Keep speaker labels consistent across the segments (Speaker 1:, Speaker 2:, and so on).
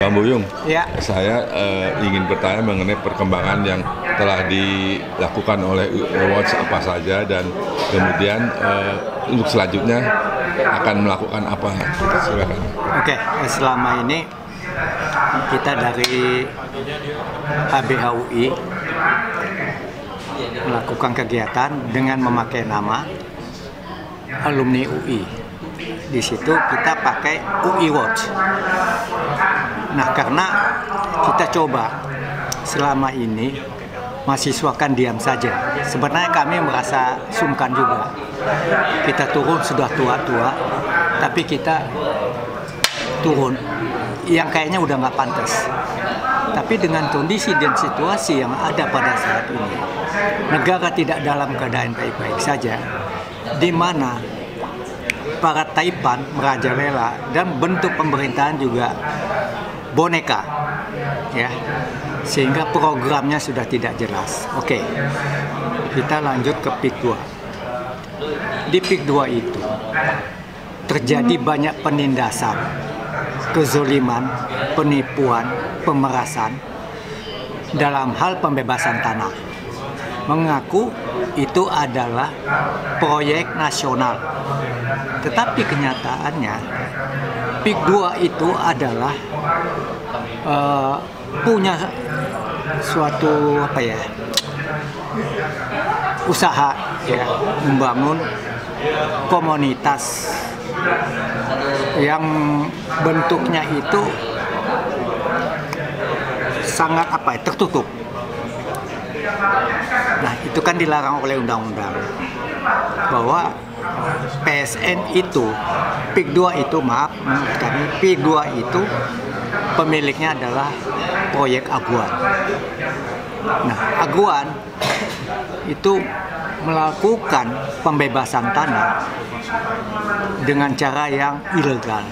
Speaker 1: Bang Buyung,
Speaker 2: Ya,
Speaker 1: saya ingin bertanya mengenai perkembangan yang telah dilakukan oleh Watch apa saja dan kemudian untuk selanjutnya akan melakukan apa? Silakan.
Speaker 2: oke. Selama ini kita dari HBHUI melakukan kegiatan dengan memakai nama alumni UI. Di situ kita pakai UI Watch. Nah, karena kita coba selama ini mahasiswa kan diam saja. Sebenarnya kami merasa sungkan juga. Kita turun sudah tua-tua, tapi kita turun yang kayaknya udah nggak pantas. Tapi dengan kondisi dan situasi yang ada pada saat ini, negara tidak dalam keadaan baik-baik saja, di mana para taipan merajalela dan bentuk pemerintahan juga boneka, ya, sehingga programnya sudah tidak jelas. Oke, kita lanjut ke PIK 2. Di PIK 2 itu terjadi banyak penindasan, kezoliman, penipuan, pemerasan dalam hal pembebasan tanah. Mengaku itu adalah proyek nasional, tetapi kenyataannya PIK 2 itu adalah punya suatu usaha, ya, membangun komunitas yang bentuknya itu sangat tertutup. Nah, itu kan dilarang oleh undang-undang bahwa PSN itu, PIK 2 itu, PIK 2 itu pemiliknya adalah proyek Aguan. Nah, Aguan itu melakukan pembebasan tanah dengan cara yang ilegal.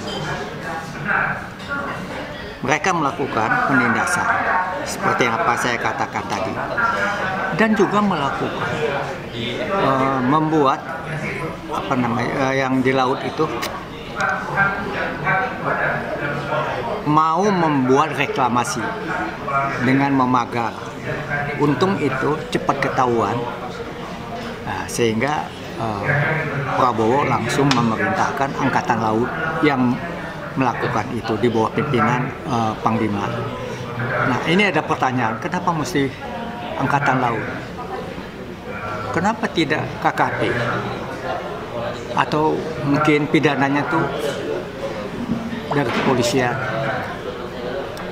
Speaker 2: Mereka melakukan penindasan seperti yang apa saya katakan tadi, dan juga melakukan membuat yang di laut itu mau membuat reklamasi dengan memagar. Untung itu cepat ketahuan, sehingga Prabowo langsung memerintahkan Angkatan Laut yang melakukan itu di bawah pimpinan Panglima. Nah, ini ada pertanyaan, kenapa mesti Angkatan Laut? Kenapa tidak KKP? Atau mungkin pidananya tuh dari kepolisian?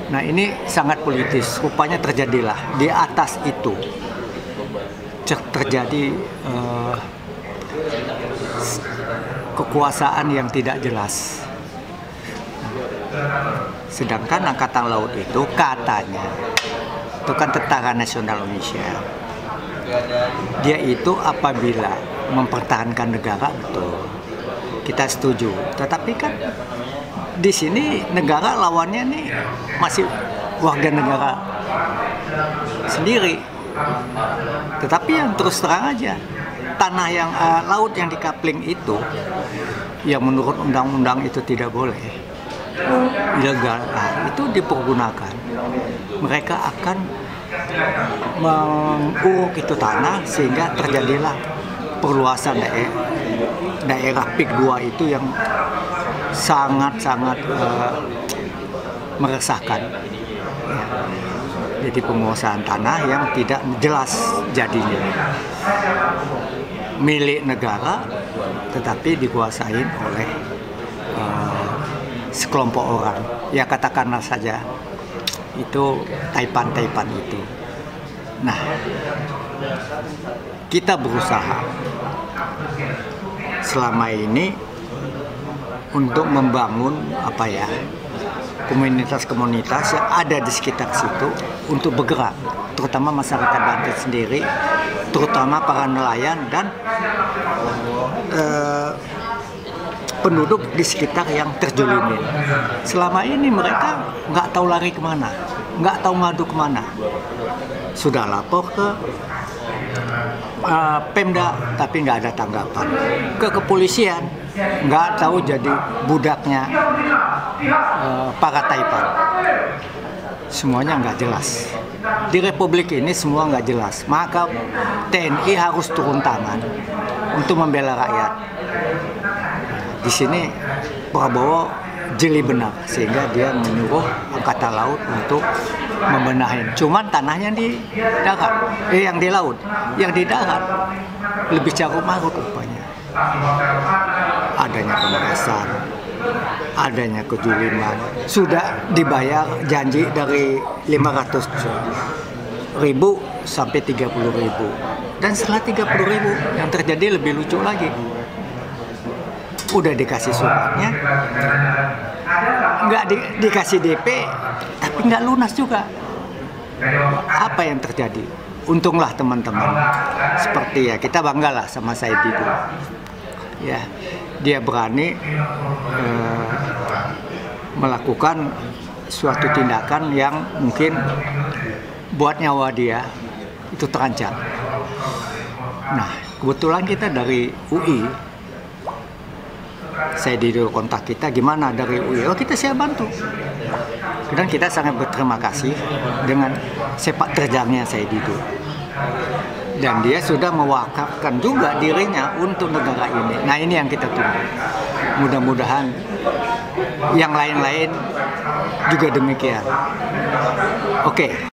Speaker 2: Nah, ini sangat politis. Rupanya terjadilah di atas itu terjadi kekuasaan yang tidak jelas. Sedangkan Angkatan Laut itu katanya itu kan Tentara Nasional Indonesia. Dia itu apabila mempertahankan negara, betul, kita setuju. Tetapi kan di sini negara lawannya nih masih warga negara sendiri. Tetapi yang terus terang aja, tanah yang laut yang dikapling itu, yang menurut undang-undang itu tidak boleh, ilegal, itu dipergunakan. Mereka akan menguruk itu tanah sehingga terjadilah perluasan daerah PIK 2 itu yang sangat-sangat meresahkan. Ya. Jadi penguasaan tanah yang tidak jelas jadinya. Milik negara tetapi dikuasain oleh sekelompok orang. Ya, katakanlah saja itu taipan-taipan itu. Nah, kita berusaha selama ini untuk membangun komunitas-komunitas yang ada di sekitar situ untuk bergerak, terutama masyarakat Banten sendiri, terutama para nelayan dan penduduk di sekitar yang terjolimin. Selama ini mereka nggak tahu lari kemana, nggak tahu ngadu kemana. Sudah lapor ke Pemda, tapi nggak ada tanggapan. Ke kepolisian, nggak tahu jadi budaknya para Taipan. Semuanya nggak jelas. Di Republik ini semua nggak jelas. Maka TNI harus turun tangan untuk membela rakyat. Di sini Prabowo jeli benar, sehingga dia menyuruh Angkatan Laut untuk membenahin. Cuman tanahnya di darat, yang di laut, yang di darat lebih carut marut rupanya. Adanya pemerasan, adanya kejuliman, sudah dibayar janji dari 500.000 sampai 30.000, dan setelah 30.000 yang terjadi lebih lucu lagi. Udah dikasih suratnya, nggak dikasih DP, tapi nggak lunas juga. Apa yang terjadi? Untunglah teman-teman, seperti ya kita banggalah sama Said Didu. Ya, dia berani melakukan suatu tindakan yang mungkin buat nyawa dia itu terancam. Nah, kebetulan kita dari UI, saya Didu kontak kita, gimana dari UI? Oh, kita siap bantu. Dan kita sangat berterima kasih dengan sepak terjangnya saya Didu. Dan dia sudah mewakafkan juga dirinya untuk negara ini. Nah, ini yang kita tunggu. Mudah-mudahan yang lain-lain juga demikian. Oke.